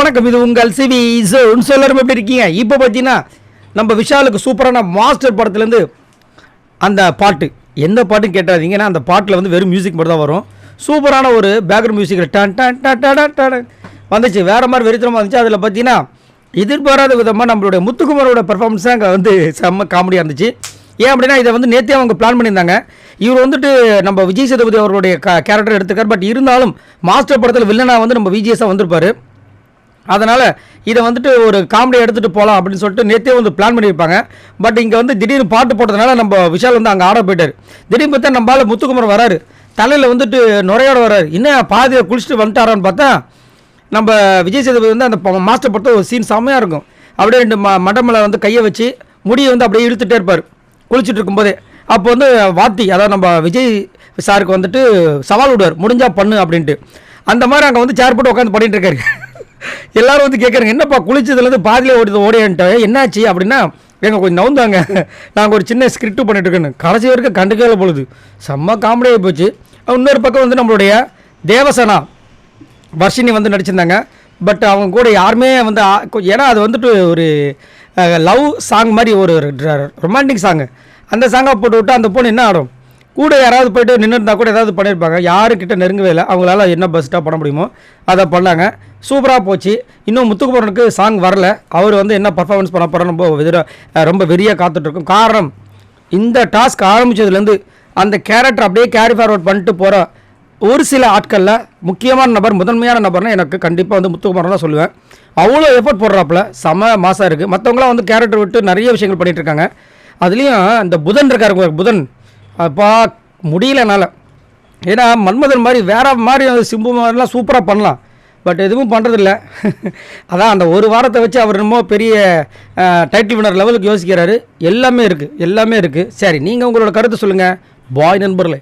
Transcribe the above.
வணக்கம், இது உங்கள் சிவி ஜோன். சொல்லரும் எப்படி இருக்கீங்க? இப்போ பார்த்தீங்கன்னா நம்ம விஷாலுக்கு சூப்பரான மாஸ்டர் படத்துலேருந்து அந்த பாட்டு, எந்த பாட்டுன்னு கேட்டாதீங்க. ஏன்னா அந்த பாட்டில் வந்து வெறும் மியூசிக் மட்டும் தான் வரும். சூப்பரான ஒரு பேக்ரவுண்ட் மியூசிக்கில் done done done done done வந்துச்சு, வேறு மாதிரி வெறித்தனமாக வந்துச்சு. அதில் பார்த்தீங்கன்னா எதிர்பாராத விதமாக நம்மளுடைய முத்துக்குமாரோட பெர்ஃபார்மன்ஸ் தான் அங்கே வந்து செம்ம காமெடியாக இருந்துச்சு. ஏன் அப்படின்னா இதை வந்து நேற்றே அவங்க பிளான் பண்ணியிருந்தாங்க. இவர் வந்துட்டு நம்ம விஜய் சேதுபதி அவருடைய கேரக்டர் எடுத்துக்கார். பட் இருந்தாலும் மாஸ்டர் படத்தில் வில்லனாக வந்து நம்ம விஜய்ஸாக வந்திருப்பார். அதனால் இதை வந்துட்டு ஒரு காமெடியை எடுத்துகிட்டு போகலாம் அப்படின்னு சொல்லிட்டு நேற்றே வந்து பிளான் பண்ணியிருப்பாங்க. பட் இங்கே வந்து திடீர்னு பாட்டு போட்டதுனால நம்ம விஷால் வந்து அங்கே ஆட போயிட்டார். திடீர்னு பார்த்தா நம்மளால் முத்துக்குமார் வராரு, தலையில் வந்துட்டு நுரையோட வராரு. இன்னும் பாதியை குளிச்சுட்டு வந்துட்டாரான்னு பார்த்தா நம்ம விஜய் சேதுபதி வந்து அந்த மாஸ்டர் படத்தை ஒரு சீன் செம்மையாக இருக்கும். அப்படியே ரெண்டு மண்டமில் வந்து கையை வச்சு முடியை வந்து அப்படியே இழுத்துட்டே இருப்பார் குளிச்சுட்டு இருக்கும்போதே. அப்போ வந்து வாத்தி, அதாவது நம்ம விஜய் சாருக்கு வந்துட்டு சவால் விடுவார், முடிஞ்சால் பண்ணு அப்படின்ட்டு. அந்த மாதிரி அங்கே வந்து சேர் போட்டு உட்காந்து பண்ணிட்டு இருக்காரு. எல்லாரும் வந்து கேட்குறாங்க, என்னப்பா குளிச்சதுலேருந்து பாதிலே ஓடியான்ட்டு என்னாச்சு அப்படின்னா, எங்கள் கொஞ்சம் நவுந்தாங்க, நாங்கள் ஒரு சின்ன ஸ்கிரிப்ட் பண்ணிட்டு இருக்கேன்னு. கடைசி வரைக்கும் கண்டுக்கவே பொழுது செம்ம காமெடியாக போச்சு. இன்னொரு பக்கம் வந்து நம்மளுடைய தேவசேனா வர்ஷினி வந்து நடிச்சிருந்தாங்க. பட் அவங்க கூட யாருமே வந்து ஏன்னா அது வந்துட்டு ஒரு லவ் சாங் மாதிரி, ஒரு ரொமான்டிக் சாங்கு. அந்த சாங்கை போட்டு விட்டு அந்த பொண்ணு என்ன ஆடும், கூட யாராவது போய்ட்டு நின்றுருந்தா கூட ஏதாவது பண்ணியிருப்பாங்க. யாருக்கிட்ட நெருங்கவே இல்லை. அவங்களால என்ன பெஸ்ட்டாக பண்ண முடியுமோ அதை பண்ணாங்க. சூப்பராக போச்சு. இன்னும் முத்துக்குமரனுக்கு சாங் வரல. அவர் வந்து என்ன பர்ஃபார்மன்ஸ் பண்ண போகிறோம் ரொம்ப வெறியாக காத்துட்ருக்கும். காரணம், இந்த டாஸ்க் ஆரம்பித்ததுலேருந்து அந்த கேரக்டர் அப்படியே கேரி ஃபார்வர்ட் பண்ணிட்டு போகிற ஒரு சில ஆட்களில் முக்கியமான நபர், முதன்மையான நபர்னால் எனக்கு கண்டிப்பாக வந்து முத்துக்குமரன் தான் சொல்லுவேன். அவ்வளோ எஃபர்ட் போடுறாப்புல செம மாசாக இருக்குது. மற்றவங்களாம் வந்து கேரக்டர் விட்டு நிறைய விஷயங்கள் பண்ணிகிட்ருக்காங்க. அதுலேயும் இந்த புதன் இருக்காருங்க, புதன் அப்பா முடியல என்னால். ஏன்னா மன்மதன் மாதிரி வேறு மாதிரி சிம்பு மாதிரிலாம் சூப்பராக பண்ணலாம். பட் எதுவும் பண்ணுறதில்ல. அதான் அந்த ஒரு வாரத்தை வச்சு அவர் ரொம்ப பெரிய டைட்டில் வினர் லெவலுக்கு யோசிக்கிறாரு. எல்லாமே இருக்குது. சரி, நீங்கள் உங்களோட கருத்து சொல்லுங்கள் பாய் நண்பர்களே.